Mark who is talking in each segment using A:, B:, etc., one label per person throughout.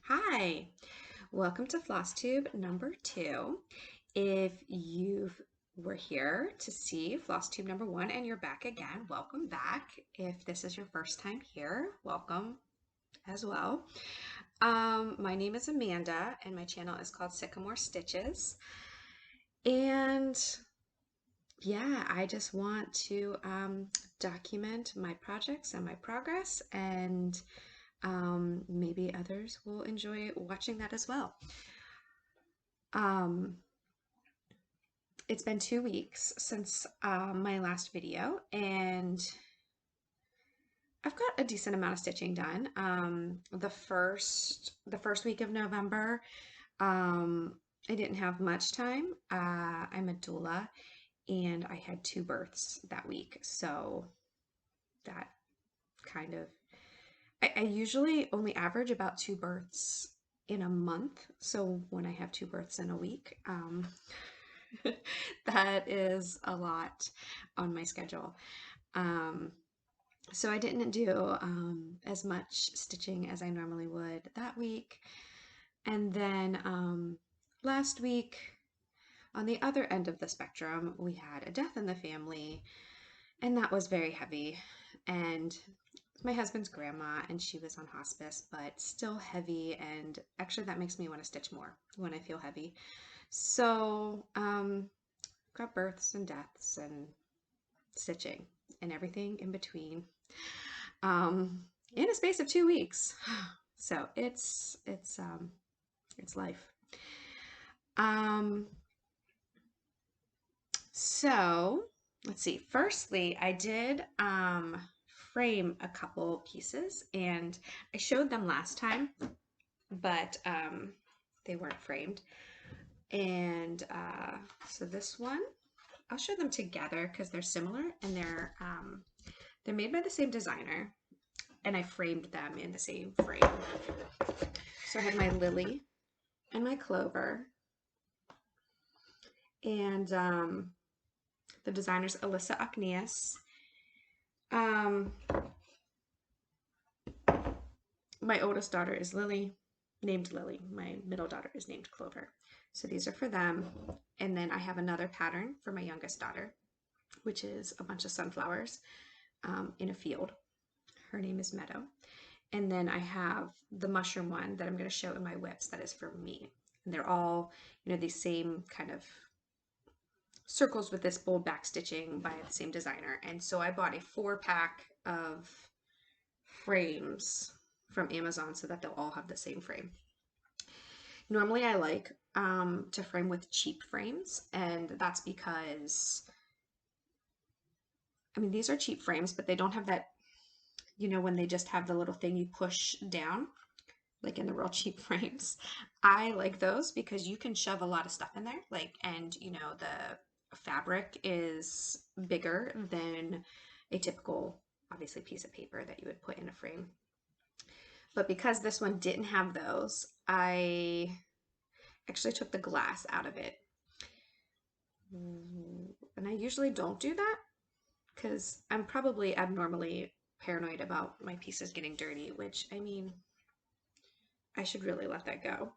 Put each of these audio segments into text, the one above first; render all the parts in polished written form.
A: Hi, welcome to FlossTube number 2. If you were here to see FlossTube number 1 and you're back again, welcome back. If this is your first time here, welcome as well. My name is Amanda and my channel is called Sycamore Stitches. And yeah, I just want to document my projects and my progress, and maybe others will enjoy watching that as well. Um, it's been 2 weeks since my last video, and I've got a decent amount of stitching done. The first week of November, I didn't have much time. I'm a doula, and I had 2 births that week, so that kind of I usually only average about 2 births in a month. So when I have 2 births in a week, that is a lot on my schedule. Um, so I didn't do as much stitching as I normally would that week. And then last week, on the other end of the spectrum, we had a death in the family, and that was very heavy. And my husband's grandma, and she was on hospice, but still heavy. And actually, that makes me want to stitch more when I feel heavy. So, got births and deaths and stitching and everything in between, in a space of 2 weeks. So it's life. Um, so let's see. Firstly, I did frame a couple pieces, and I showed them last time, but they weren't framed. And so this one, I'll show them together because they're similar, and they're made by the same designer, and I framed them in the same frame. So I had my lily and my clover, and the designer's Alyssa Aknias. My oldest daughter is named Lily. My middle daughter is named Clover. So these are for them. And then I have another pattern for my youngest daughter, which is a bunch of sunflowers in a field. Her name is Meadow. And then I have the mushroom one that I'm going to show in my whips that is for me. And they're all, these same kind of circles with this bold back stitching by the same designer. And so I bought a 4-pack of frames from Amazon so that they'll all have the same frame. Normally I like to frame with cheap frames, and that's because, these are cheap frames, but they don't have that, when they just have the little thing you push down, like in the real cheap frames. I like those because you can shove a lot of stuff in there, and the fabric is bigger than a typical, obviously, piece of paper that you would put in a frame. But because this one didn't have those, I actually took the glass out of it. And I usually don't do that because I'm probably abnormally paranoid about my pieces getting dirty, which, I should really let that go.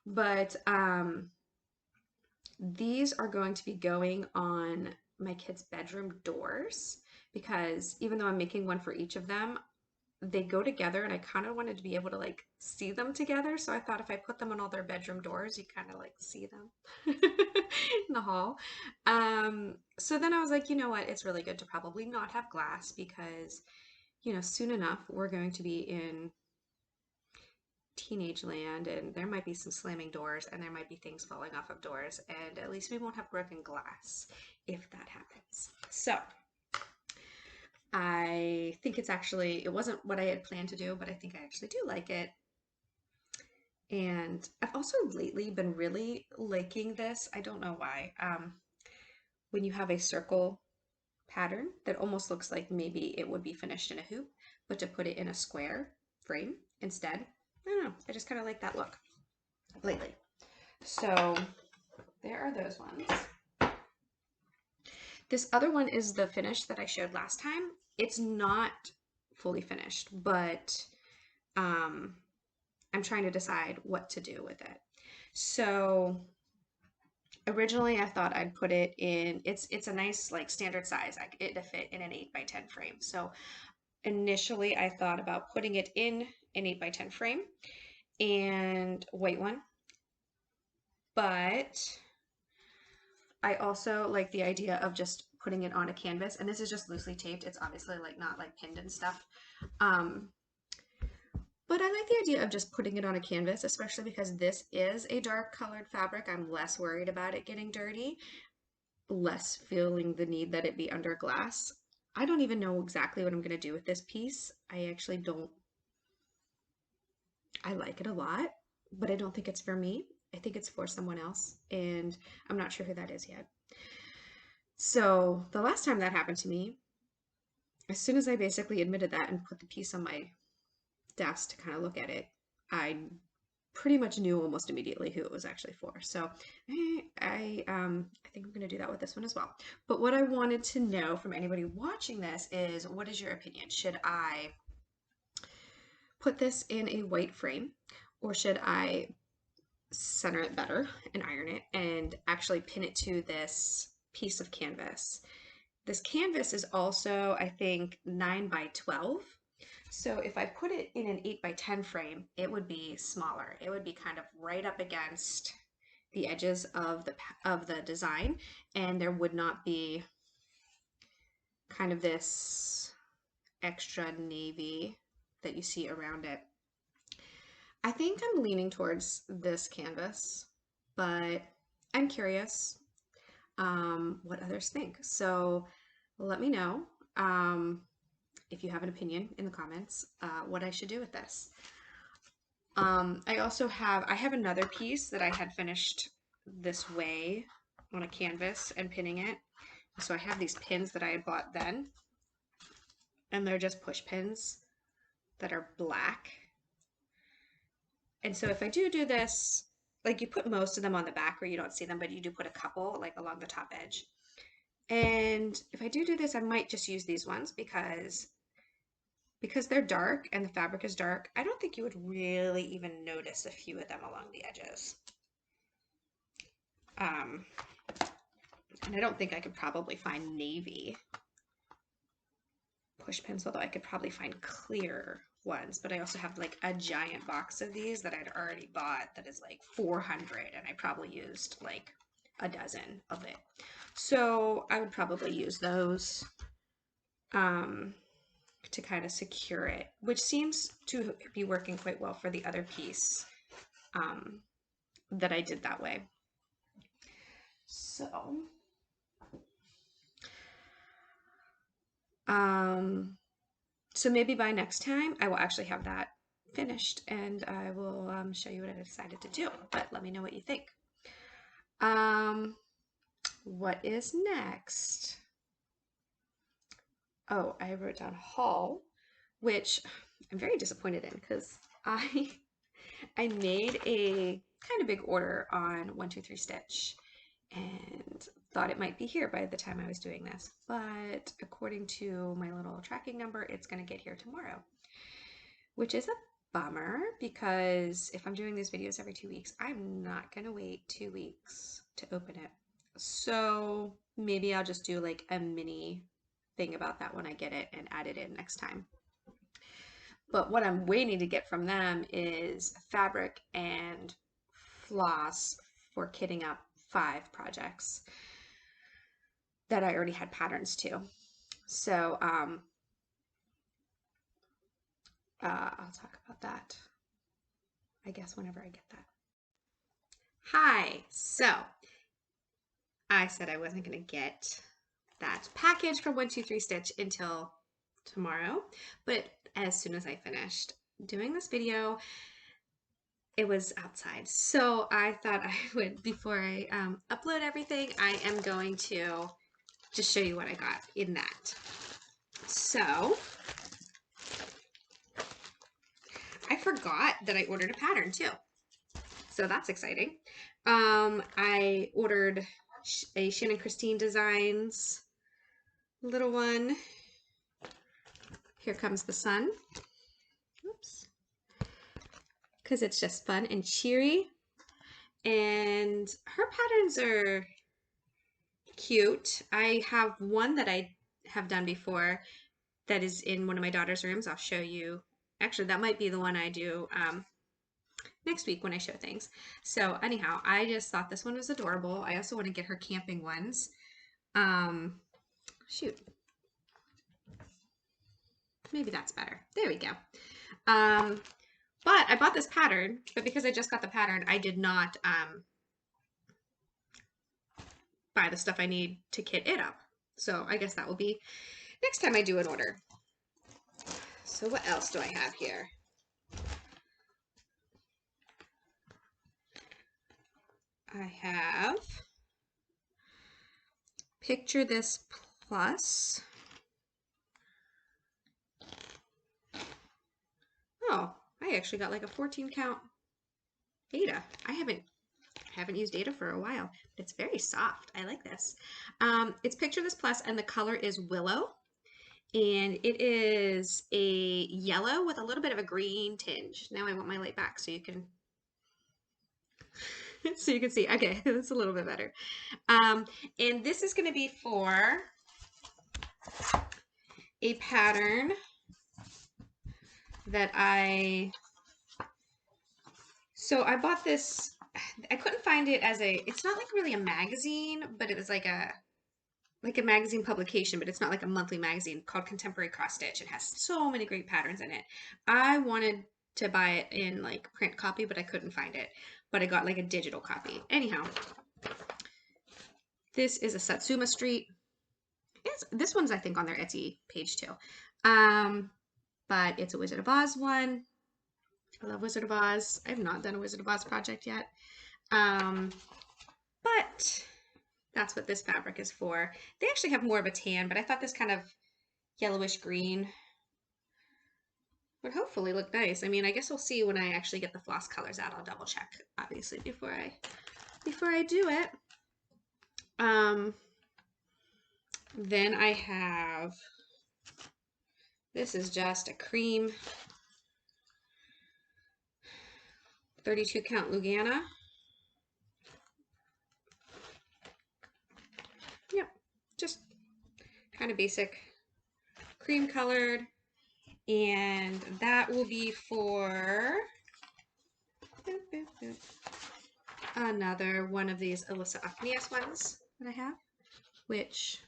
A: But these are going to be going on my kids' bedroom doors, because even though I'm making one for each of them, they go together, and I kind of wanted to be able to see them together. So I thought if I put them on all their bedroom doors, you kind of see them in the hall. So then I was like, you know what? It's really good to probably not have glass because, soon enough we're going to be in teenage land, and there might be some slamming doors, and there might be things falling off of doors, and at least we won't have broken glass if that happens. So I think it wasn't what I had planned to do, but I think I actually do like it. And I've also lately been really liking this. I don't know why. When you have a circle pattern that almost looks like maybe it would be finished in a hoop, but to put it in a square frame instead. I don't know. I just kind of like that look lately. So there are those ones. This other one is the finish that I showed last time. It's not fully finished, but I'm trying to decide what to do with it. So originally I thought I'd put it in, it's a nice like standard size. It'd fit in an 8x10 frame. So initially I thought about putting it in an 8x10 frame and white one, but I also like the idea of just putting it on a canvas, and this is just loosely taped. It's obviously like not like pinned and stuff. But I like the idea of just putting it on a canvas, especially because this is a dark colored fabric. I'm less worried about it getting dirty, less feeling the need that it be under glass. I don't even know exactly what I'm going to do with this piece. I actually don't. I like it a lot, but I don't think it's for me. I think it's for someone else, and I'm not sure who that is yet. So the last time that happened to me, as soon as I basically admitted that and put the piece on my desk to kind of look at it, I pretty much knew almost immediately who it was actually for. So I think I'm going to do that with this one as well. But what I wanted to know from anybody watching this is, what is your opinion? Should I put this in a white frame, or should I center it better and iron it and actually pin it to this piece of canvas? This canvas is also, I think, 9x12. So if I put it in an 8x10 frame, it would be smaller. It would be kind of right up against the edges of the design, and there would not be kind of this extra navy that you see around it. I think I'm leaning towards this canvas, but I'm curious what others think. So let me know if you have an opinion in the comments what I should do with this. I have another piece that I had finished this way on a canvas and pinning it. So I have these pins that I had bought then, and they're just push pins that are black. And so if I do this, like, you put most of them on the back where you don't see them, but you do put a couple like along the top edge. And if I do this, I might just use these ones because they're dark and the fabric is dark. I don't think you would really even notice a few of them along the edges. And I don't think I could probably find navy push pins, although I could probably find clear ones. But I also have like a giant box of these that I'd already bought that is like 400, and I probably used like a dozen of it. So I would probably use those to kind of secure it, which seems to be working quite well for the other piece that I did that way. So maybe by next time I will actually have that finished, and I will show you what I decided to do, but let me know what you think. What is next? Oh, I wrote down haul, which I'm very disappointed in because I made a kind of big order on 123 Stitch and thought it might be here by the time I was doing this, but according to my little tracking number, it's going to get here tomorrow, which is a bummer because if I'm doing these videos every 2 weeks, I'm not going to wait 2 weeks to open it. So maybe I'll just do like a mini thing about that when I get it and add it in next time. But what I'm waiting to get from them is fabric and floss for kitting up 5 projects that I already had patterns to. So I'll talk about that, I guess, whenever I get that. Hi, so I said I wasn't going to get that package from 123 Stitch until tomorrow, but as soon as I finished doing this video, it was outside. So I thought I would, before I upload everything, I am going to just show you what I got in that. So I forgot that I ordered a pattern too. So that's exciting. I ordered a Shannon Christine Designs little one. Here comes the sun. Oops. because it's just fun and cheery. And her patterns are cute. I have one that I have done before that is in one of my daughter's rooms. I'll show you. Actually, that might be the one I do next week when I show things. So anyhow, I just thought this one was adorable. I also want to get her camping ones. Shoot. Maybe that's better. There we go. But I bought this pattern, but because I just got the pattern, I did not buy the stuff I need to kit it up. So I guess that will be next time I do an order. So what else do I have here? I have Picture This Plus. Oh, I actually got like a 14 count Aida. I haven't used Aida for a while, but it's very soft. I like this. It's Picture This Plus, and the color is Willow. And it is a yellow with a little bit of a green tinge. Now I want my light back so you can see. Okay, that's a little bit better. And this is going to be for a pattern that I bought this. I couldn't find it as it's not like really a magazine, but it was like a magazine publication, but it's not like a monthly magazine, called Contemporary Cross Stitch. It has so many great patterns in it. I wanted to buy it in like print copy, but I couldn't find it. But I got like a digital copy. Anyhow, this is a Satsuma Street. This one's I think on their Etsy page too. But it's a Wizard of Oz one. I love Wizard of Oz. I have not done a Wizard of Oz project yet. But that's what this fabric is for. They actually have more of a tan, but I thought this kind of yellowish green would hopefully look nice. I mean, I guess we'll see when I actually get the floss colors out. I'll double check, obviously, before I do it. Then I have, this is just a cream 32 count Lugana. Yep, just kind of basic cream colored. And that will be for another one of these Alyssa Aknias ones that I have, which,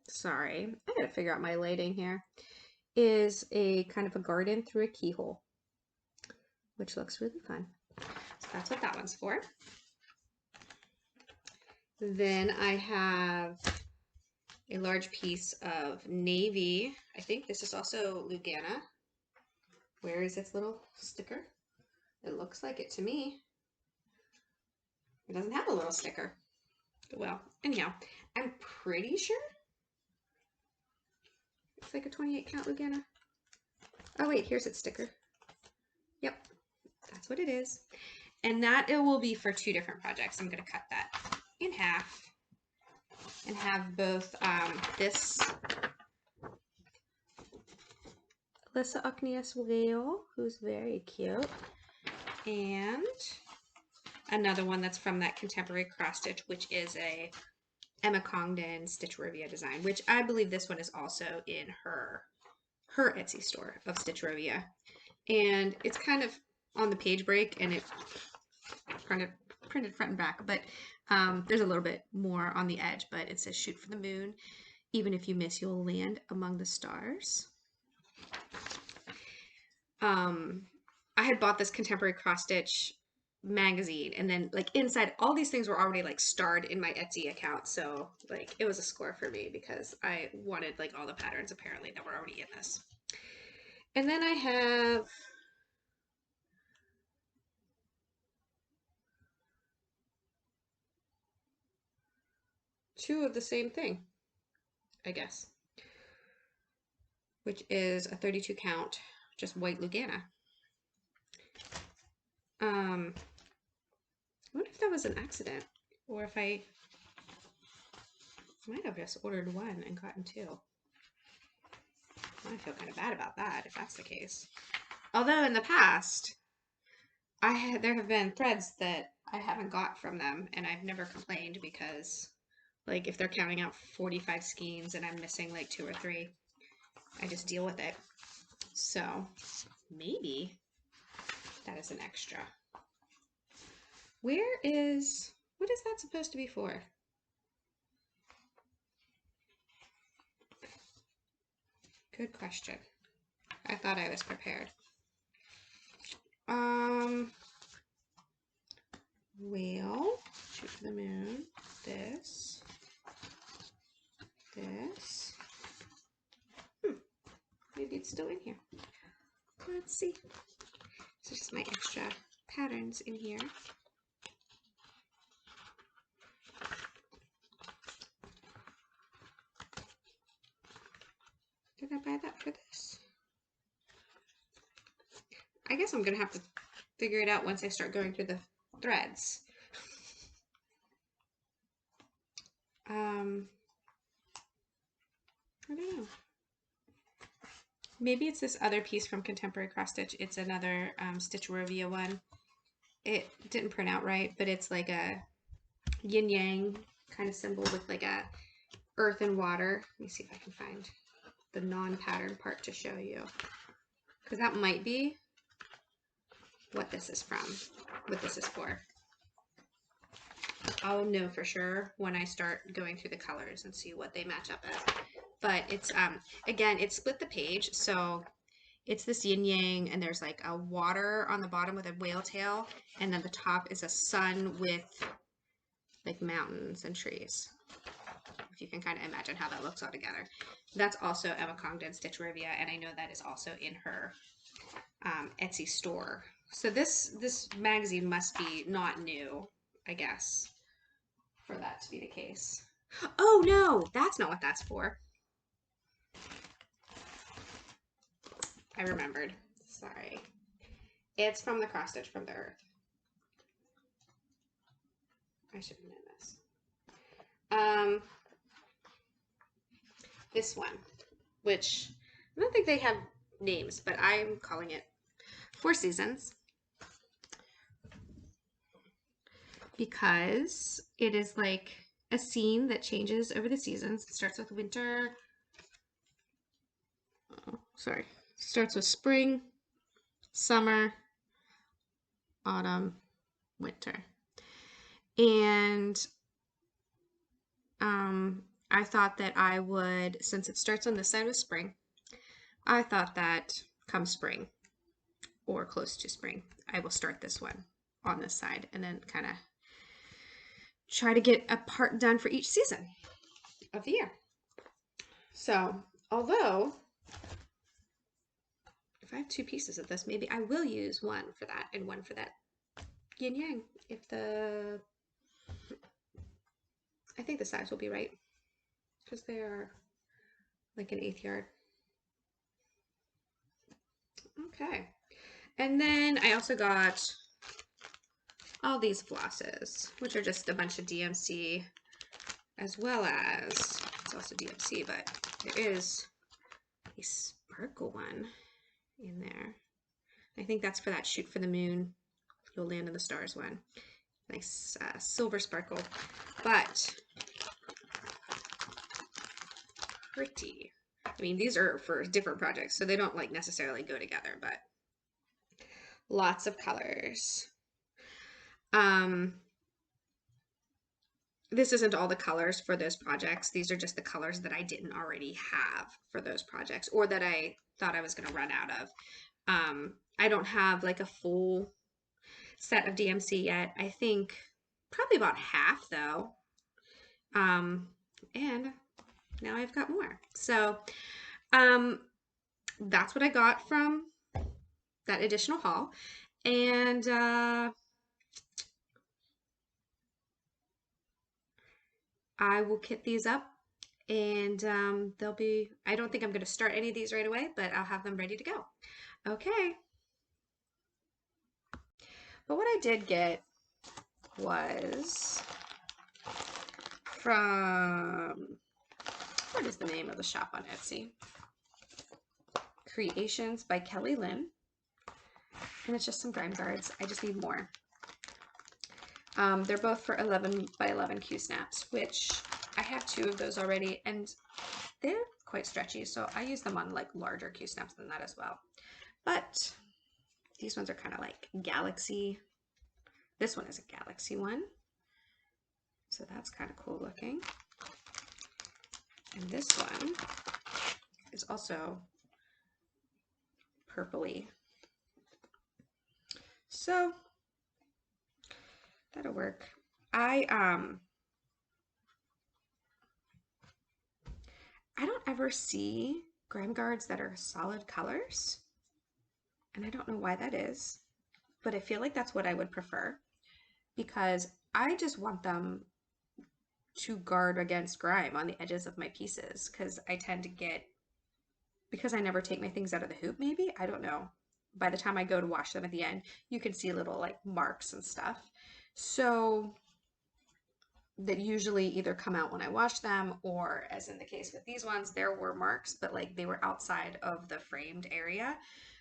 A: sorry, I gotta figure out my lighting here, is a kind of a garden through a keyhole, which looks really fun. So that's what that one's for. Then I have a large piece of navy. I think this is also Lugana. Where is its little sticker? It looks like it to me. It doesn't have a little sticker. Well, anyhow, I'm pretty sure it's like a 28 count Lugana. Oh wait, here's its sticker. Yep, that's what it is. And that it will be for two different projects. I'm going to cut that in half and have both this Alyssa Aknias whale, who's very cute, and another one that's from that Contemporary Cross Stitch, which is a Emma Congdon Stitcherovia design, which I believe this one is also in her Etsy store of Stitcherovia. And it's kind of on the page break, and it kind of printed front and back, but there's a little bit more on the edge, but it says shoot for the moon. Even if you miss, you'll land among the stars. I had bought this Contemporary Cross Stitch magazine, and then like inside all these things were already like starred in my Etsy account, so like it was a score for me because I wanted like all the patterns apparently that were already in this. And then I have two of the same thing, I guess, which is a 32 count just white Lugana. I wonder if that was an accident, or if I might have just ordered one and gotten two. I feel kind of bad about that if that's the case. Although in the past, there have been threads that I haven't got from them, and I've never complained because, like, if they're counting out 45 skeins and I'm missing like 2 or 3, I just deal with it. So maybe that is an extra. What is that supposed to be for? Good question. I thought I was prepared. Whale, shoot for the moon, this. Maybe it's still in here. Let's see. This is just my extra patterns in here. Did I buy that for this? I guess I'm gonna have to figure it out once I start going through the threads. I don't know. Maybe it's this other piece from Contemporary Cross Stitch. It's another Stitcherovia one. It didn't print out right, but it's like a yin yang kind of symbol with like a earth and water. Let me see if I can find the non-pattern part to show you, because that might be what this is from, what this is for. I'll know for sure when I start going through the colors and see what they match up as. But it's again, it's split the page, so it's this yin yang, and there's like a water on the bottom with a whale tail, and then the top is a sun with like mountains and trees. If you can kind of imagine how that looks all together. That's also Emma Congdon Stitcherovia, and I know that is also in her Etsy store. So this magazine must be not new, I guess, for that to be the case. Oh no, that's not what that's for. I remembered. Sorry. It's from the Cross Stitch from the Earth. I should have known this. This one, which I don't think they have names, but I'm calling it 4 Seasons because it is like a scene that changes over the seasons. It starts with winter. Starts with spring, summer, autumn, winter. And I thought that I would, since it starts on this side with spring, I thought that come spring or close to spring, I will start this one on this side and then kind of try to get a part done for each season of the year. So, although if I have 2 pieces of this, maybe I will use one for that and one for that yin yang. I think the size will be right because they are like an 1/8 yard. Okay. And then I also got all these flosses, which are just a bunch of DMC, as well as, it's also DMC, but there is a sparkle one in there. I think that's for that Shoot for the Moon, You'll Land in the Stars one. Nice silver sparkle, but pretty. I mean, these are for different projects, so they don't like necessarily go together, but lots of colors. This isn't all the colors for those projects. These are just the colors that I didn't already have for those projects or that I thought I was going to run out of. I don't have like a full set of DMC yet. I think probably about half though. And now I've got more. So that's what I got from that additional haul. And I will kit these up and they'll be, I don't think I'm going to start any of these right away, but I'll have them ready to go. Okay. But what I did get was from, what is the name of the shop on Etsy? Creations by Kelly Lynn. And it's just some grime guards. I just need more. They're both for 11 by 11 Q snaps, which I have 2 of those already, and they're quite stretchy, so I use them on like larger Q snaps than that as well. But these ones are kind of like galaxy. This one is a galaxy one, so that's kind of cool looking. And this one is also purpley. So that'll work. I don't ever see grime guards that are solid colors, and I don't know why that is, but I feel like that's what I would prefer, because I just want them to guard against grime on the edges of my pieces, because I tend to get, because I never take my things out of the hoop, maybe, I don't know. By the time I go to wash them at the end, you can see little like marks and stuff. So that usually either come out when I wash them, or as in the case with these ones, there were marks, but like they were outside of the framed area,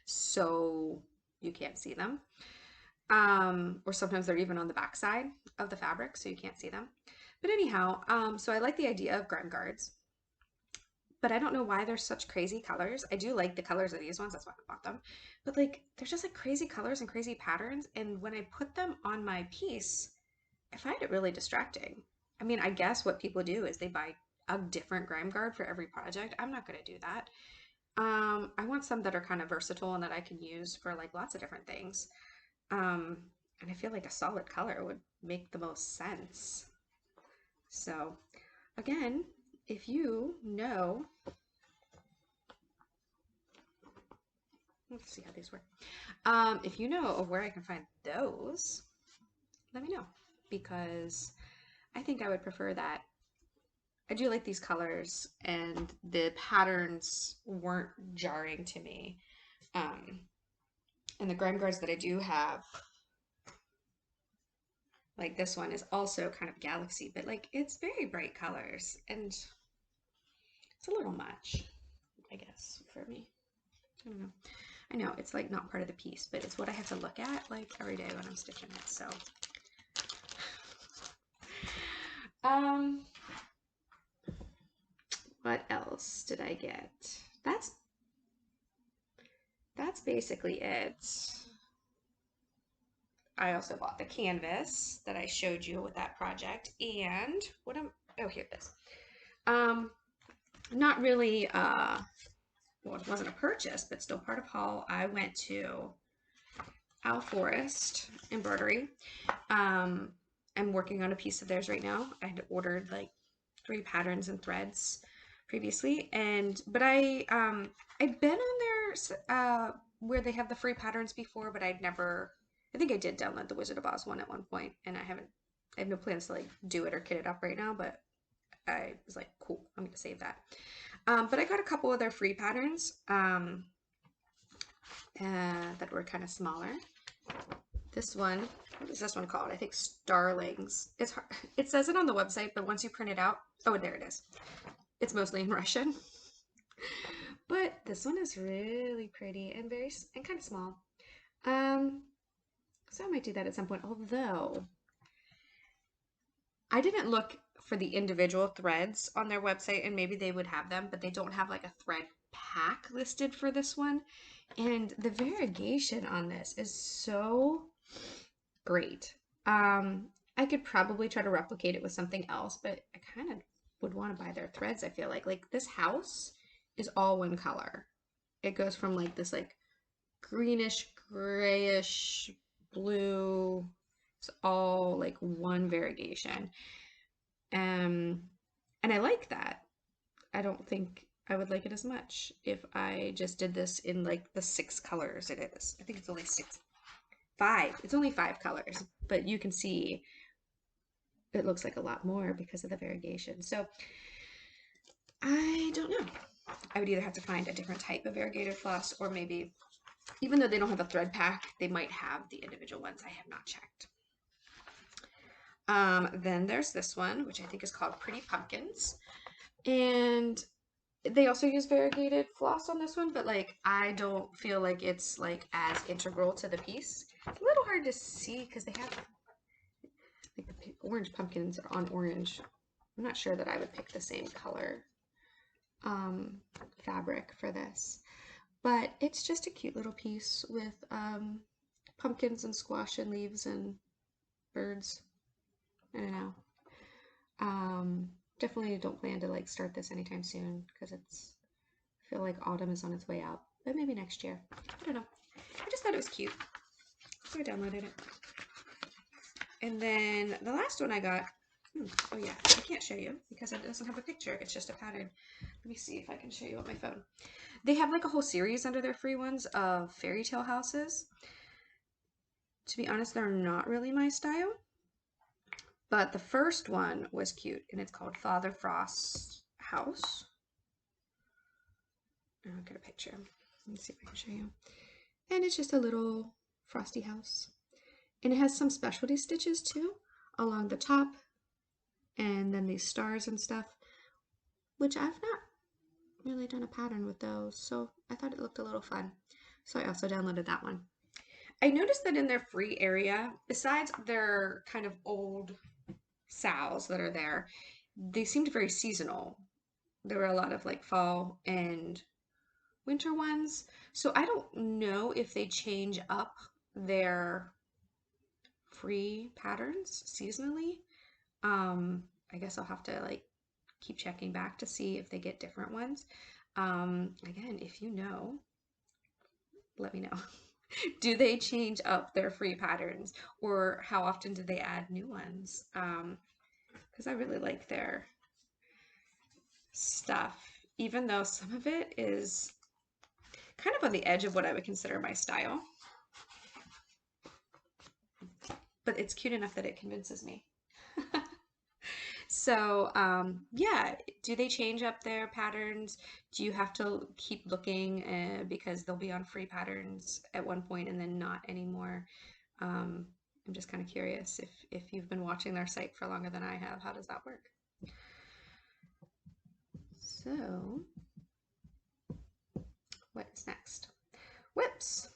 A: so you can't see them. Or sometimes they're even on the back side of the fabric, so you can't see them. But anyhow, so I like the idea of grime guards, but I don't know why they're such crazy colors. I do like the colors of these ones, that's why I bought them. But like, they're just like crazy colors and crazy patterns, and when I put them on my piece, I find it really distracting. I mean, I guess what people do is they buy a different grime guard for every project. I'm not going to do that. I want some that are kind of versatile and that I can use for like lots of different things. Um, and I feel like a solid color would make the most sense. So again, if you know, let's see how these work. If you know of where I can find those, let me know, because I think I would prefer that. I do like these colors, and the patterns weren't jarring to me. And the grime guards that I do have, like this one is also kind of galaxy, but like it's very bright colors, and it's a little much, I guess, for me. I don't know. I know it's like not part of the piece, but it's what I have to look at like every day when I'm stitching it. So, what else did I get? That's basically it. I also bought the canvas that I showed you with that project, and oh, here it is. Not really, well, it wasn't a purchase, but still part of haul. I went to Al Forest Embroidery. I'm working on a piece of theirs right now. I had ordered like 3 patterns and threads previously, but I'd been on their where they have the free patterns before, but I'd never. I think I did download the Wizard of Oz one at one point, and I have no plans to like do it or kit it up right now, but I was like, cool, I'm gonna save that. But I got a couple of their free patterns that were kind of smaller. This one, what is this one called? I think Starlings. It's hard. It says it on the website, but once you print it out, oh, there it is. It's mostly in Russian. But this one is really pretty and kind of small. So I might do that at some point, although I didn't look for the individual threads on their website, and maybe they would have them, but they don't have like a thread pack listed for this one. And the variegation on this is so great. I could probably try to replicate it with something else, but I kind of would want to buy their threads. I feel like this house is all one color. It goes from like this like greenish, grayish, blue. It's all like one variegation. And I like that. I don't think I would like it as much if I just did this in like the 6 colors it is. I think it's only 5. It's only 5 colors, but you can see it looks like a lot more because of the variegation. So I don't know. I would either have to find a different type of variegated floss, or maybe, even though they don't have a thread pack, they might have the individual ones. I have not checked. Then there's this one, which I think is called Pretty Pumpkins. And They also use variegated floss on this one, but like I don't feel like it's like as integral to the piece. It's a little hard to see because they have like the orange pumpkins are on orange. I'm not sure that I would pick the same color fabric for this, but it's just a cute little piece with pumpkins and squash and leaves and birds. I don't know. Definitely don't plan to like start this anytime soon because I feel like autumn is on its way out, but maybe next year. I don't know. I just thought it was cute, so I downloaded it. And then the last one I got, oh yeah, I can't show you because it doesn't have a picture. It's just a pattern. Let me see if I can show you on my phone. They have like a whole series under their free ones of fairy tale houses. To be honest, they're not really my style. But the first one was cute, and it's called Father Frost's House. I'll get a picture. Let me see if I can show you. And it's just a little frosty house. And it has some specialty stitches too along the top, and then these stars and stuff, which I've not really done a pattern with those, so I thought it looked a little fun. So I also downloaded that one. I noticed that in their free area, besides their kind of old sows that are there, they seemed very seasonal. There were a lot of like fall and winter ones. So I don't know if they change up their free patterns seasonally. I guess I'll have to like keep checking back to see if they get different ones. Again, if you know, let me know. Do they change up their free patterns, or how often do they add new ones? Because I really like their stuff, even though some of it is kind of on the edge of what I would consider my style. But it's cute enough that it convinces me. So, yeah, do they change up their patterns? Do you have to keep looking because they'll be on free patterns at one point and then not anymore? I'm just kind of curious if you've been watching their site for longer than I have. How does that work? So, what's next? Whips.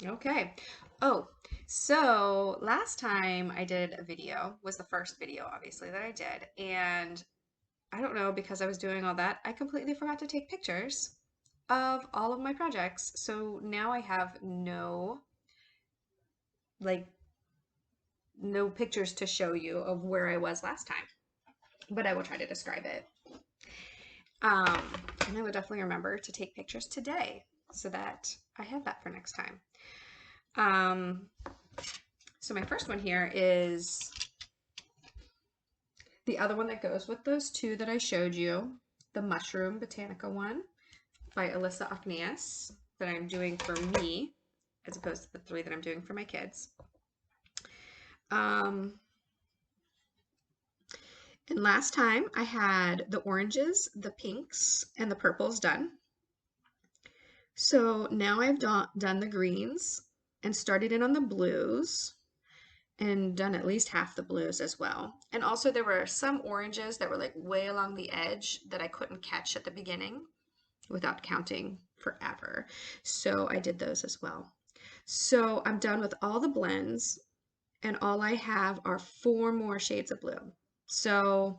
A: Okay. Oh, so last time I did a video was the first video, obviously, that I did. And I don't know, because I was doing all that, I completely forgot to take pictures of all of my projects. So now I have like, no pictures to show you of where I was last time, but I will try to describe it. And I will definitely remember to take pictures today so that I have that for next time. So my first one here is the other one that goes with those two that I showed you, the Mushroom Botanica one by Alyssa Akneas that I'm doing for me, as opposed to the 3 that I'm doing for my kids. And last time I had the oranges, the pinks, and the purples done. So now I've done the greens and started in on the blues and done at least half the blues as well. And also there were some oranges that were like way along the edge that I couldn't catch at the beginning without counting forever. So I did those as well. So I'm done with all the blends, and all I have are 4 more shades of blue. So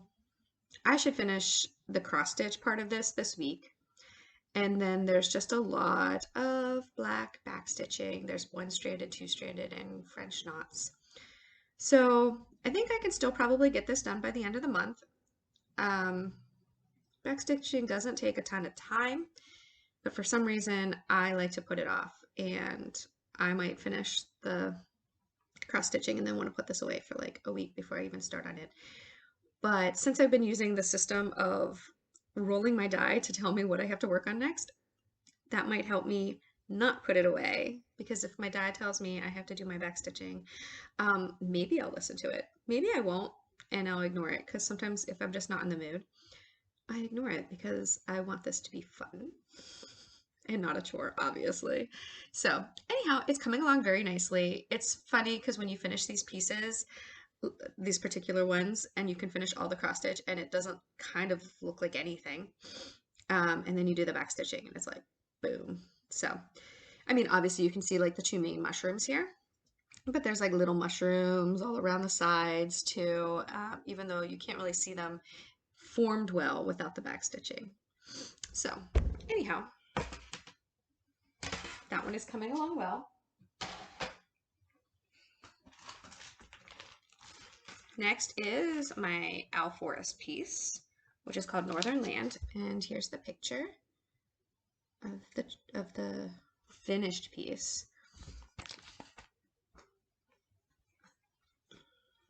A: I should finish the cross stitch part of this week. And then there's just a lot of black back stitching. There's 1-stranded, 2-stranded, and French knots. So I think I can still probably get this done by the end of the month. Back stitching doesn't take a ton of time, but for some reason I like to put it off, and I might finish the cross stitching and then want to put this away for like a week before I even start on it. But since I've been using the system of rolling my die to tell me what I have to work on next, that might help me not put it away, because if my die tells me I have to do my back stitching, maybe I'll listen to it. Maybe I won't, and I'll ignore it, because sometimes if I'm just not in the mood, I ignore it because I want this to be fun and not a chore, obviously. So anyhow, it's coming along very nicely. It's funny because when you finish these pieces, these particular ones, and you can finish all the cross stitch and it doesn't kind of look like anything. And then you do the back stitching and it's like, boom. So, I mean, obviously you can see like the two main mushrooms here, but there's like little mushrooms all around the sides too, even though you can't really see them formed well without the back stitching. So anyhow, that one is coming along well. Next is my Owl Forest piece, which is called Northern Land, and here's the picture of the finished piece.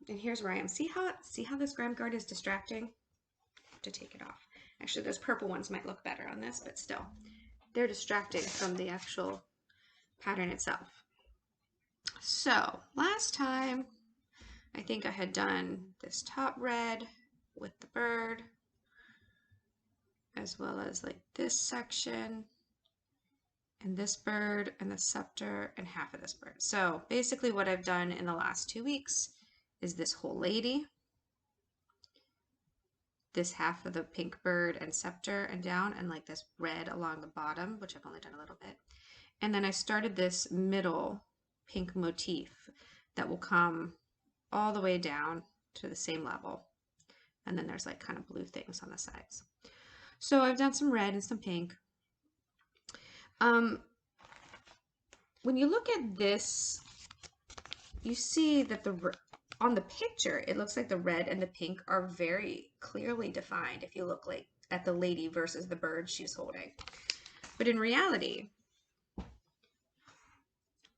A: And here's where I am. See how this graham guard is distracting? I have to take it off. Actually, those purple ones might look better on this, but still, they're distracting from the actual pattern itself. So last time, I think I had done this top red with the bird, as well as like this section, and this bird, and the scepter, and half of this bird. So basically what I've done in the last 2 weeks is this whole lady, this half of the pink bird and scepter and down, and like this red along the bottom, which I've only done a little bit. And then I started this middle pink motif that will come all the way down to the same level. And then there's like kind of blue things on the sides. So I've done some red and some pink. When you look at this, you see that on the picture, it looks like the red and the pink are very clearly defined if you look like at the lady versus the bird she's holding. But in reality, let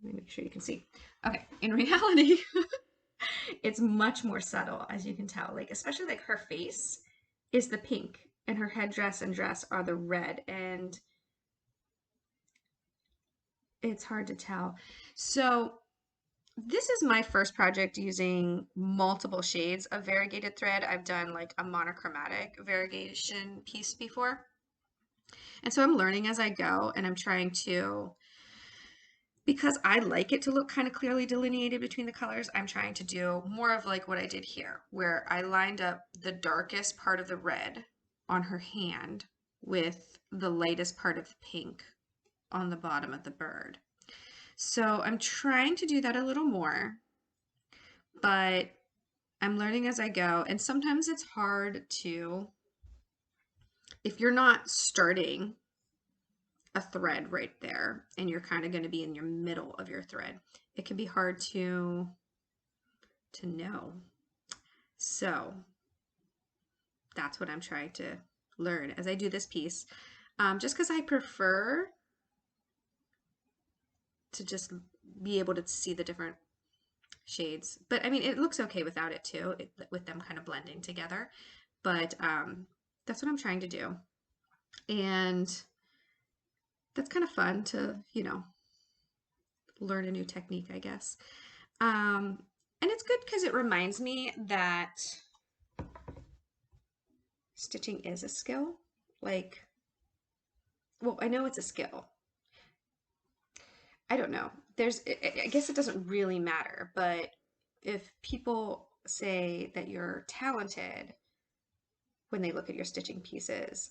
A: me make sure you can see. Okay, in reality, it's much more subtle, as you can tell. Like, especially like her face is the pink and her headdress and dress are the red, and it's hard to tell. So this is my first project using multiple shades of variegated thread. I've done like a monochromatic variegation piece before. And so I'm learning as I go, and I'm trying to, because I like it to look kind of clearly delineated between the colors, I'm trying to do more of like what I did here, where I lined up the darkest part of the red on her hand with the lightest part of the pink on the bottom of the bird. So I'm trying to do that a little more, but I'm learning as I go. And sometimes it's hard to, if you're not starting a thread right there and you're kind of going to be in your middle of your thread, it can be hard to know. So that's what I'm trying to learn as I do this piece, just because I prefer to just be able to see the different shades. But I mean, it looks okay without it too, with them kind of blending together. But that's what I'm trying to do. And that's kind of fun to, you know, learn a new technique, I guess. And it's good because it reminds me that stitching is a skill. Like, well, I know it's a skill. I don't know. I guess it doesn't really matter, but if people say that you're talented when they look at your stitching pieces,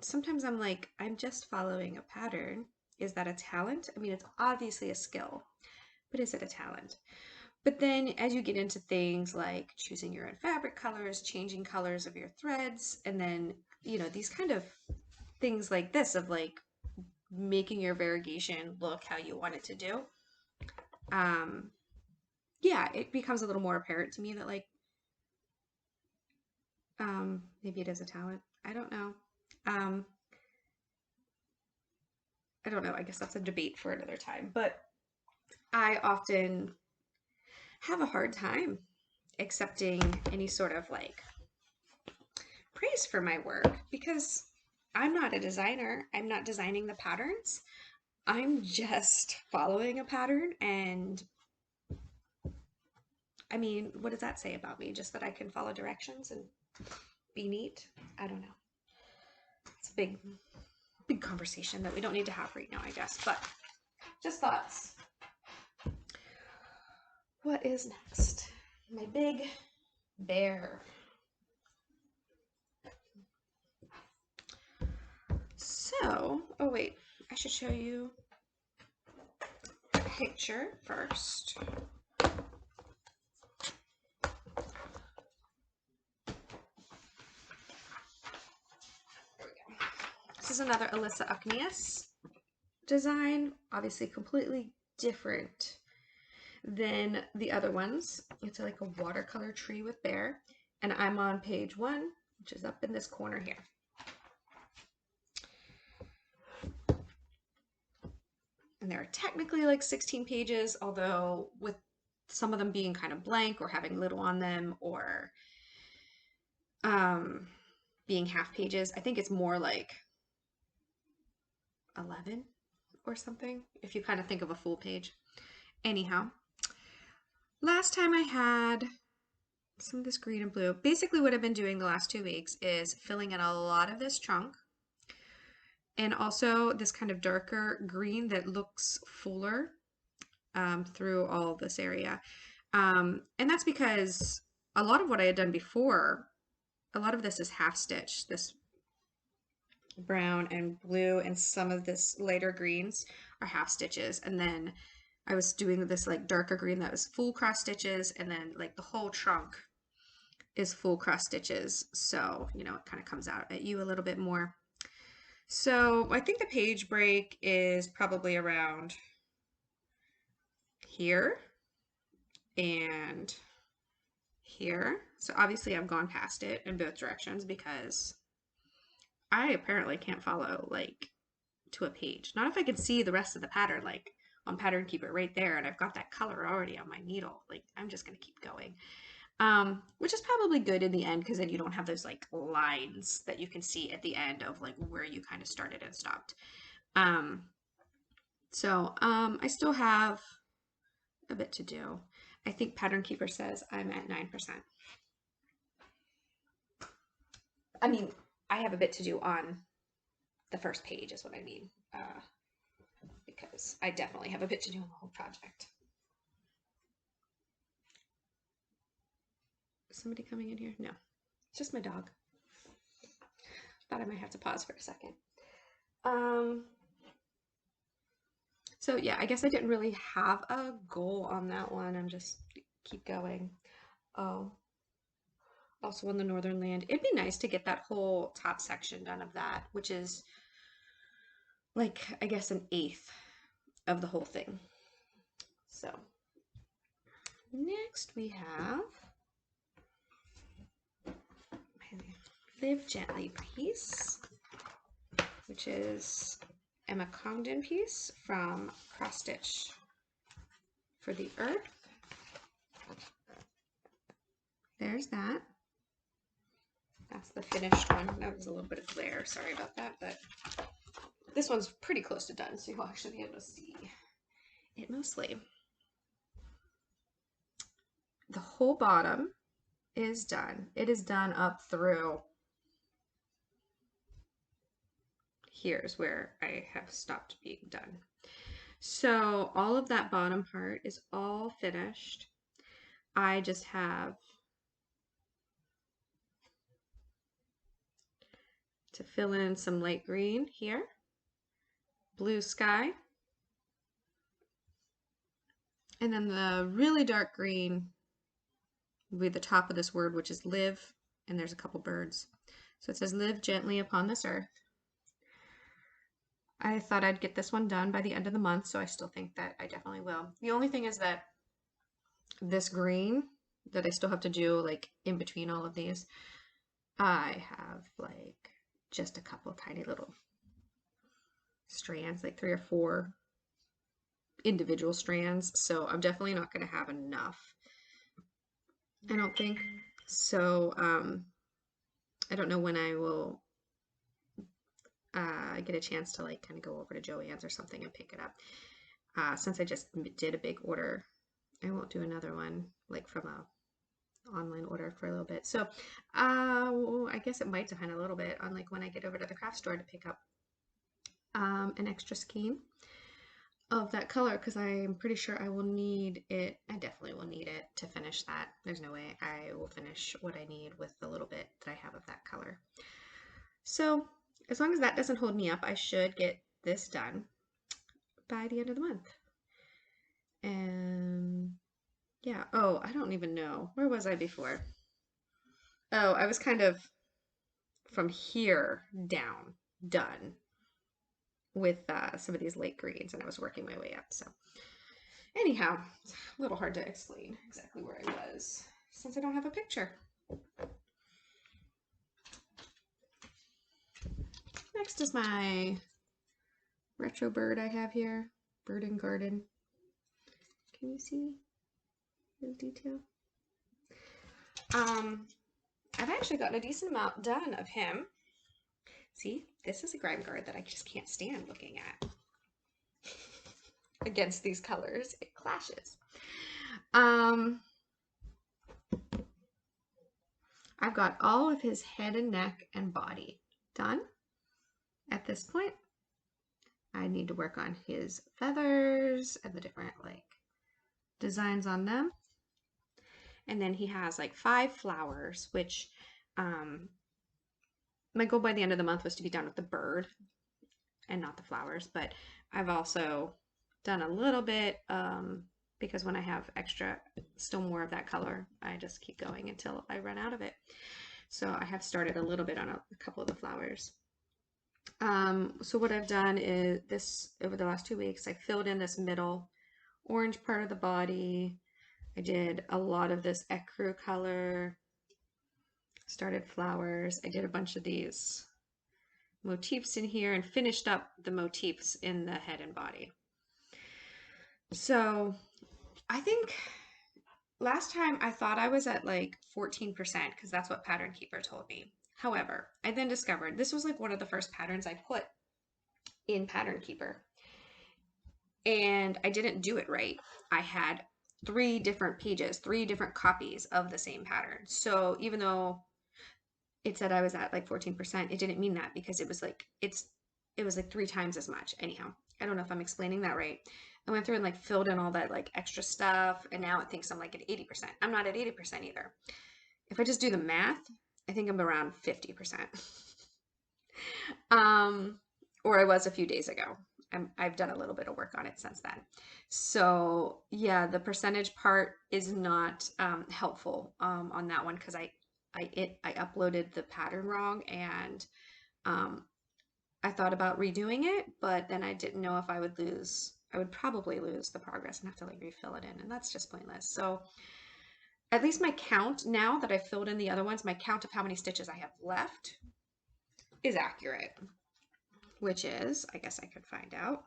A: sometimes I'm like, I'm just following a pattern. Is that a talent? I mean, it's obviously a skill, but is it a talent? But then as you get into things like choosing your own fabric colors, changing colors of your threads, and then, you know, these kind of things like this of like making your variegation look how you want it to do, yeah, it becomes a little more apparent to me that like, maybe it is a talent. I don't know. I don't know. I guess that's a debate for another time, but I often have a hard time accepting any sort of like praise for my work because I'm not a designer. I'm not designing the patterns. I'm just following a pattern, and I mean, what does that say about me? Just that I can follow directions and be neat? I don't know. It's a big conversation that we don't need to have right now, I guess, but just thoughts. What is next? My big bear. So, oh wait, I should show you a picture first. This is another Alyssa Uknius design, obviously completely different than the other ones. It's like a watercolor tree with bear, and I'm on page 1, which is up in this corner here. And there are technically like 16 pages, although with some of them being kind of blank or having little on them, or being half pages, I think it's more like 11 or something, if you kind of think of a full page. Anyhow, last time I had some of this green and blue. Basically what I've been doing the last 2 weeks is filling in a lot of this trunk, and also this kind of darker green that looks fuller through all this area. And that's because a lot of what I had done before, a lot of this is half stitch, this brown and blue, and some of this lighter greens are half stitches, and then I was doing this like darker green that was full cross stitches, and then like the whole trunk is full cross stitches, so you know it kind of comes out at you a little bit more. So I think the page break is probably around here and here. So obviously I've gone past it in both directions because I apparently can't follow like to a page. Not if I can see the rest of the pattern, like on Pattern Keeper right there, and I've got that color already on my needle. Like I'm just gonna keep going. Which is probably good in the end, because then you don't have those like lines that you can see at the end of like where you kind of started and stopped. I still have a bit to do. I think Pattern Keeper says I'm at 9%. I mean, I have a bit to do on the first page is what I mean, because I definitely have a bit to do on the whole project. Is somebody coming in here? No, it's just my dog. Thought I might have to pause for a second. So yeah, I guess I didn't really have a goal on that one. I'm just keep going. Oh, also on the Northern Land, it'd be nice to get that whole top section done of that, which is like, I guess, 1/8 of the whole thing. So next we have my Live Gently piece, which is Emma Congdon piece from Cross Stitch for the Earth. There's that. That's the finished one. That was a little bit of glare, sorry about that, but this one's pretty close to done, so you'll actually be able to see it mostly. The whole bottom is done. It is done up through here's where I have stopped being done. So all of that bottom part is all finished. I just have to fill in some light green here, blue sky, and then the really dark green will be the top of this word, which is live, and there's a couple birds. So it says live gently upon this earth. I thought I'd get this one done by the end of the month, so I still think that I definitely will. The only thing is that this green that I still have to do like in between all of these, I have like just a couple tiny little strands, like 3 or 4 individual strands, so I'm definitely not going to have enough, I don't think. So I don't know when I will get a chance to like kind of go over to Joann's or something and pick it up. Since I just did a big order, I won't do another one like from a online order for a little bit. So I guess it might depend a little bit on like when I get over to the craft store to pick up an extra skein of that color, because I'm pretty sure I will need it. I definitely will need it to finish that. There's no way I will finish what I need with the little bit that I have of that color. So as long as that doesn't hold me up, I should get this done by the end of the month. And yeah, oh, I don't even know. Where was I before? Oh, I was kind of from here down done with some of these late greens, and I was working my way up. So anyhow, it's a little hard to explain exactly where I was since I don't have a picture. Next is my retro bird I have here, bird and garden. Can you see the detail? I've actually gotten a decent amount done of him. See, this is a grime guard that I just can't stand looking at. Against these colors, it clashes. I've got all of his head and neck and body done. At this point, I need to work on his feathers and the different like designs on them. And then he has like 5 flowers, which my goal by the end of the month was to be done with the bird and not the flowers. But I've also done a little bit because when I have extra, still more of that color, I just keep going until I run out of it. So I have started a little bit on a couple of the flowers. So what I've done is this over the last 2 weeks, I filled in this middle orange part of the body. I did a lot of this ecru color, started flowers. I did a bunch of these motifs in here and finished up the motifs in the head and body. So I think last time I thought I was at like 14% because that's what Pattern Keeper told me. However, I then discovered this was like one of the first patterns I put in Pattern Keeper. And I didn't do it right. I had 3 different pages, 3 different copies of the same pattern. So even though it said I was at like 14%, it didn't mean that because it was like 3 times as much. Anyhow, I don't know if I'm explaining that right. I went through and like filled in all that like extra stuff, and now it thinks I'm like at 80%. I'm not at 80% either. If I just do the math, I think I'm around 50%. Or I was a few days ago. I've done a little bit of work on it since then. So yeah, the percentage part is not helpful on that one because I uploaded the pattern wrong, and I thought about redoing it, but then I didn't know if I would probably lose the progress and have to like refill it in, and that's just pointless. So at least my count now that I've filled in the other ones, my count of how many stitches I have left is accurate, which is, I guess I could find out.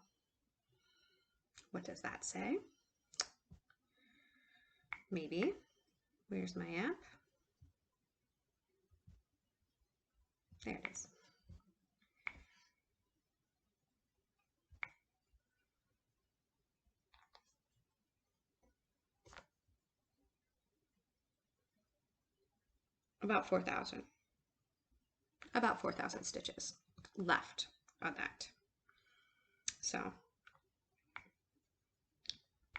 A: What does that say? Maybe. Where's my app? There it is. About 4,000. About 4,000 stitches left on that. So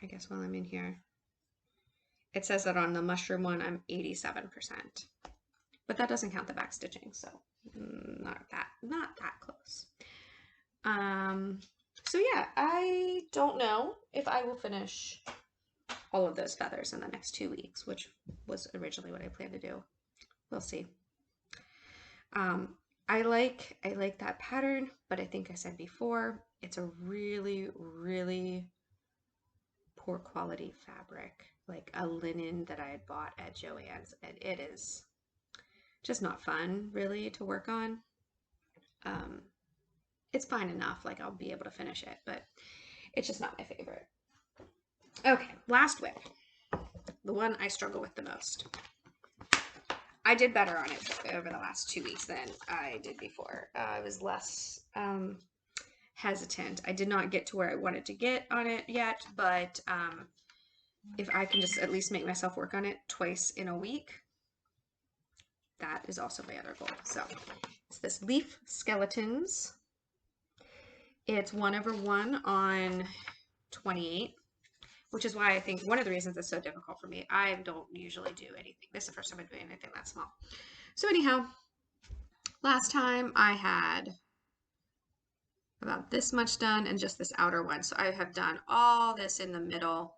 A: I guess while I'm in here, it says that on the mushroom one, I'm 87%, but that doesn't count the back stitching. So not that close. So yeah, I don't know if I will finish all of those feathers in the next 2 weeks, which was originally what I planned to do. We'll see. I like that pattern, but I think I said before, it's a really, really poor quality fabric, like a linen that I had bought at Joann's, and it is just not fun really to work on. It's fine enough, like I'll be able to finish it, but it's just not my favorite. Okay, last whip, the one I struggle with the most. I did better on it over the last 2 weeks than I did before. I was less hesitant. I did not get to where I wanted to get on it yet, but if I can just at least make myself work on it twice in a week, that is also my other goal. So it's this Leaf Skeletons. It's 1/1 on 28, which is why I think one of the reasons it's so difficult for me. I don't usually do anything. This is the first time I'm doing anything that small. So anyhow, last time I had about this much done and just this outer one. So I have done all this in the middle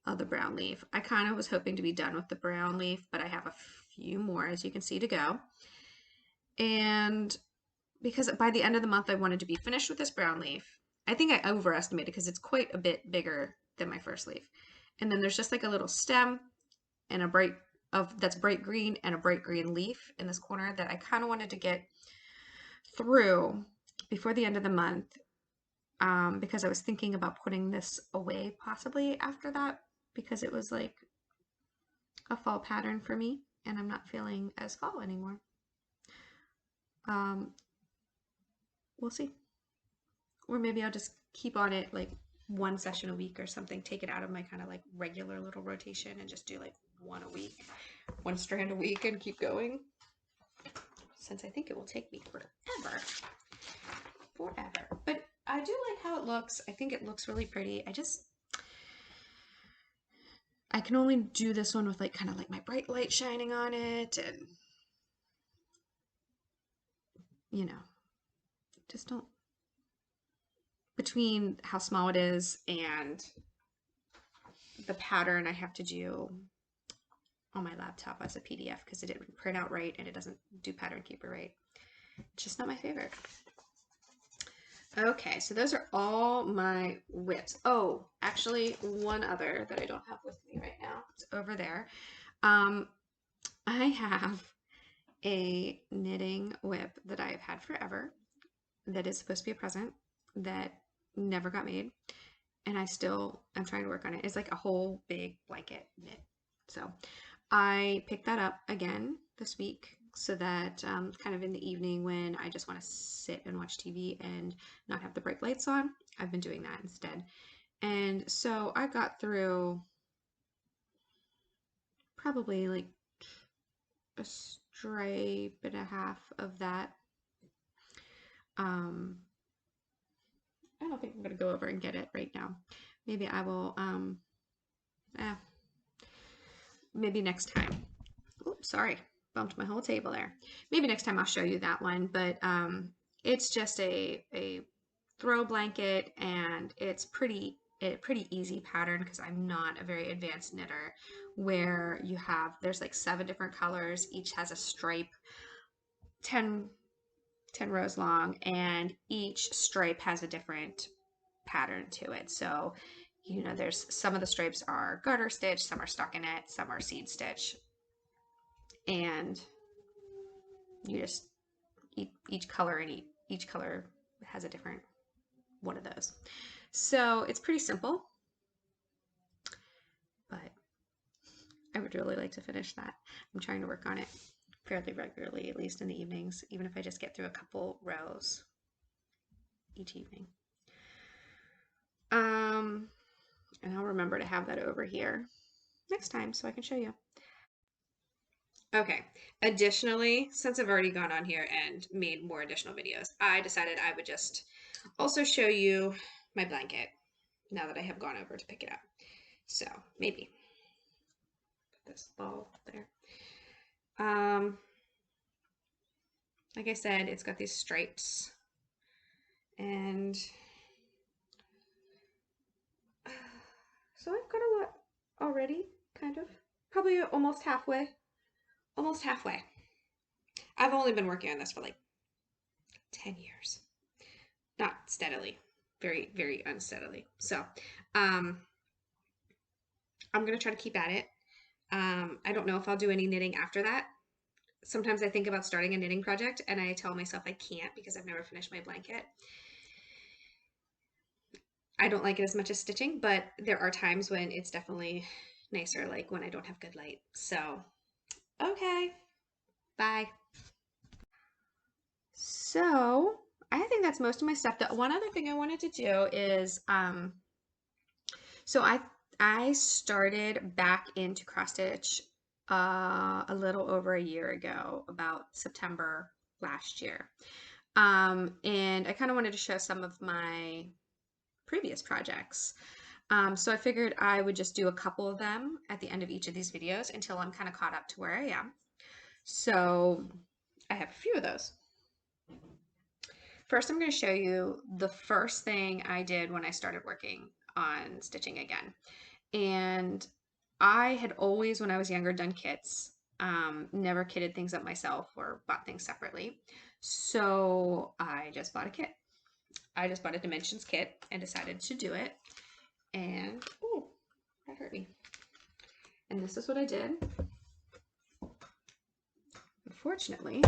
A: of the brown leaf. I kind of was hoping to be done with the brown leaf, but I have a few more, as you can see, to go. And because by the end of the month, I wanted to be finished with this brown leaf. I think I overestimated because it's quite a bit bigger than my first leaf. And then there's just like a little stem and that's bright green and a bright green leaf in this corner that I kind of wanted to get through before the end of the month, because I was thinking about putting this away possibly after that, because it was like a fall pattern for me and I'm not feeling as fall anymore. We'll see. Or maybe I'll just keep on it like one session a week or something, take it out of my kind of like regular little rotation and just do like one a week, one strand a week, and keep going. Since I think it will take me forever. But I do like how it looks. I think it looks really pretty. I can only do this one with like kind of like my bright light shining on it, and you know, just don't, between how small it is and the pattern I have to do on my laptop as a PDF because it didn't print out right and it doesn't do Pattern Keeper right. It's just not my favorite. Okay, so those are all my whips. Oh, actually, one other that I don't have with me right now. It's over there. I have a knitting whip that I've had forever that is supposed to be a present that never got made. And I'm trying to work on it. It's like a whole big blanket knit. So I picked that up again this week so that kind of in the evening when I just want to sit and watch TV and not have the bright lights on, I've been doing that instead. And so I got through probably like a stripe and a half of that. I don't think I'm going to go over and get it right now. Maybe I will, maybe next time. Oops, sorry, bumped my whole table there. Maybe next time I'll show you that one, but it's just a throw blanket, and it's a pretty easy pattern because I'm not a very advanced knitter, where there's like 7 different colors, each has a stripe, 10 rows long, and each stripe has a different pattern to it. So, there's some of the stripes are garter stitch, some are stockinette, some are seed stitch, and you just each color has a different one of those. So it's pretty simple, but I would really like to finish that. I'm trying to work on it fairly regularly, at least in the evenings, even if I just get through a couple rows each evening. And I'll remember to have that over here next time so I can show you. Okay, additionally, since I've already gone on here and made more additional videos, I decided I would just also show you my blanket now that I have gone over to pick it up. So maybe put this ball there. Like I said, it's got these stripes, and so I've got a lot already, kind of, probably almost halfway. I've only been working on this for like 10 years, not steadily, very, very unsteadily. So, I'm going to try to keep at it. I don't know if I'll do any knitting after that. Sometimes I think about starting a knitting project and I tell myself I can't because I've never finished my blanket. I don't like it as much as stitching, but there are times when it's definitely nicer, like when I don't have good light. So, okay, bye. So, I think that's most of my stuff. The one other thing I wanted to do is, so I started back into cross stitch a little over a year ago, about September last year. And I kind of wanted to show some of my previous projects. So I figured I would just do a couple of them at the end of each of these videos until I'm kind of caught up to where I am. So I have a few of those. First, I'm going to show you the first thing I did when I started working on stitching again. And I had always, when I was younger, done kits. Never kitted things up myself or bought things separately. So I just bought a kit. I just bought a Dimensions kit and decided to do it. And, oh, that hurt me. And this is what I did. Unfortunately,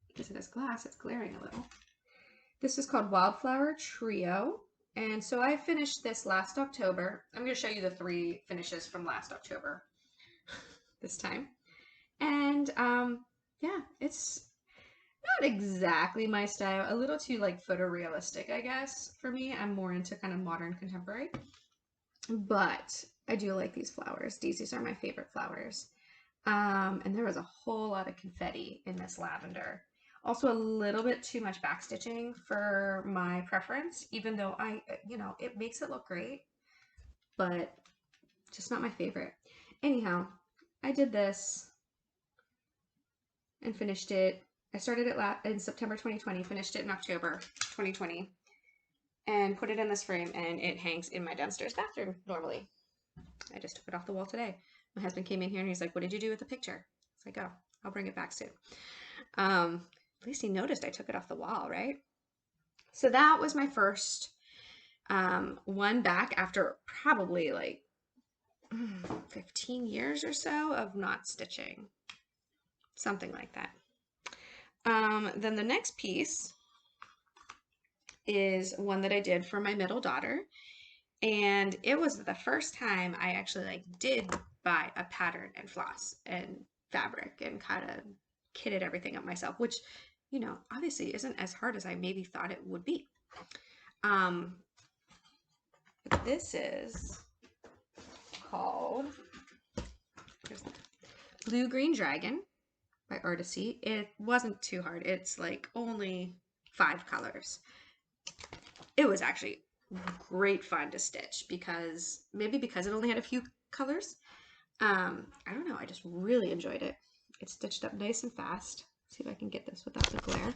A: because it has glass, it's glaring a little. This is called Wildflower Trio. And so I finished this last October. I'm going to show you the 3 finishes from last October this time. And yeah, it's not exactly my style. A little too like photorealistic, I guess, for me. I'm more into kind of modern contemporary. But I do like these flowers. These are my favorite flowers. And there was a whole lot of confetti in this lavender. Also a little bit too much backstitching for my preference, even though it makes it look great, but just not my favorite. Anyhow, I did this and finished it. I started it in September 2020, finished it in October 2020, and put it in this frame, and it hangs in my downstairs bathroom normally. I just took it off the wall today. My husband came in here and he's like, "What did you do with the picture?" It's like, "Oh, I'll bring it back soon." At least he noticed I took it off the wall, right? So that was my first one back after probably like 15 years or so of not stitching. Something like that. Then the next piece is one that I did for my middle daughter. And it was the first time I actually like did buy a pattern and floss and fabric and kind of kitted everything up myself, which, obviously isn't as hard as I maybe thought it would be. This is called Blue Green Dragon by Artisy. It wasn't too hard. It's like only 5 colors. It was actually great fun to stitch because it only had a few colors. I don't know. I just really enjoyed it. It's stitched up nice and fast. Let's see if I can get this without the glare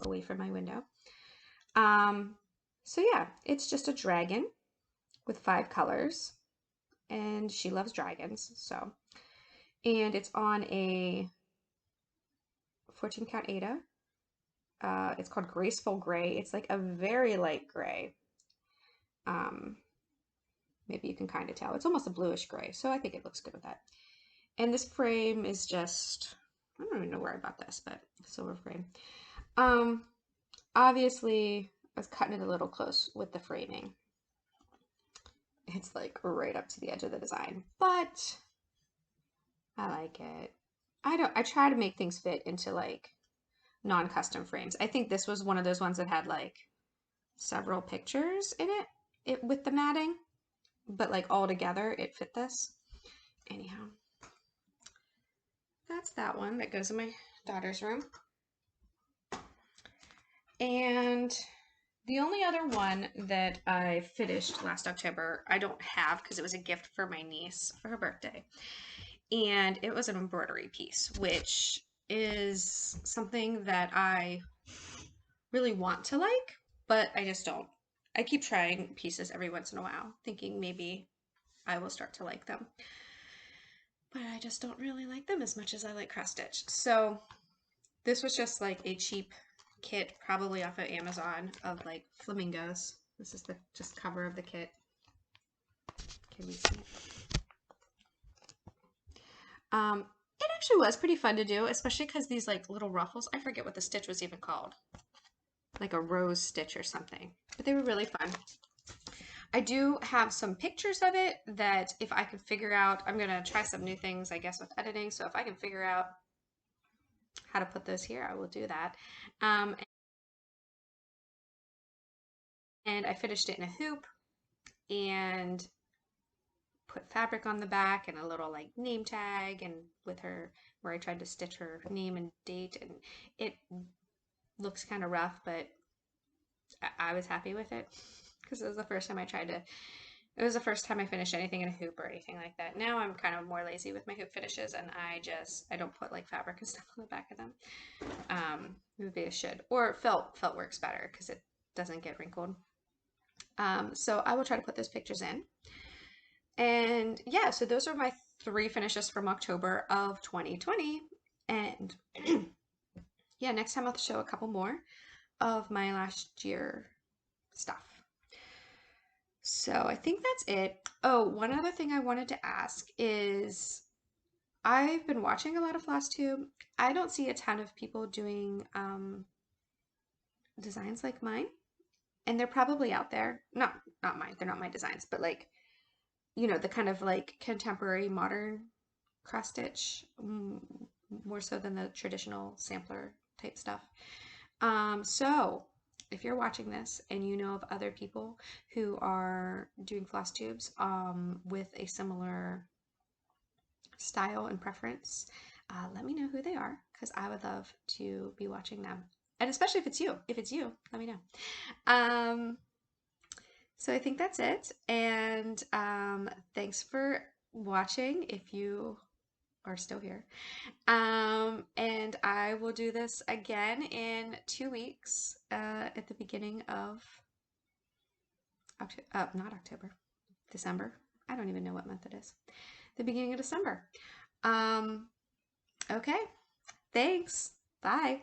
A: away from my window. So yeah, it's just a dragon with 5 colors, and she loves dragons. So, and it's on a 14 count Aida. It's called Graceful Gray. It's like a very light gray. Maybe you can kind of tell. It's almost a bluish gray, so I think it looks good with that. And this frame is just, I don't even know where I bought this, but silver frame. Obviously, I was cutting it a little close with the framing. It's like right up to the edge of the design, but I like it. I try to make things fit into like non-custom frames. I think this was one of those ones that had like several pictures in it with the matting, but like all together it fit this. Anyhow, that's that one that goes in my daughter's room. And the only other one that I finished last October, I don't have because it was a gift for my niece for her birthday. And it was an embroidery piece, which is something that I really want to like, but I just don't. I keep trying pieces every once in a while, thinking maybe I will start to like them. But I just don't really like them as much as I like cross stitch. So this was just like a cheap kit, probably off of Amazon, of like flamingos. This is the just cover of the kit. Can we see it? It actually was pretty fun to do, especially because these like little ruffles, I forget what the stitch was even called, like a rose stitch or something, but they were really fun. I do have some pictures of it that if I could figure out, I'm going to try some new things, I guess, with editing. So if I can figure out how to put those here, I will do that. And I finished it in a hoop and put fabric on the back and a little like name tag, and with her where I tried to stitch her name and date, and it looks kind of rough, but I was happy with it because it was the first time I tried to It was the first time I finished anything in a hoop or anything like that. Now I'm kind of more lazy with my hoop finishes, and I don't put like fabric and stuff on the back of them. Maybe I should. Or felt works better because it doesn't get wrinkled. So I will try to put those pictures in. And yeah, so those are my 3 finishes from October of 2020. And yeah, next time I'll show a couple more of my last year stuff. So I think that's it. Oh, one other thing I wanted to ask is I've been watching a lot of FlossTube. I don't see a ton of people doing designs like mine, and they're probably out there. Not mine. They're not my designs, but like the kind of like contemporary modern cross stitch, more so than the traditional sampler type stuff. So if you're watching this and you know of other people who are doing floss tubes with a similar style and preference, let me know who they are because I would love to be watching them. And especially if it's you. If it's you, let me know. So I think that's it. And thanks for watching if you are still here. And I will do this again in 2 weeks at the beginning of not October, December. I don't even know what month it is. The beginning of December. Okay. Thanks. Bye.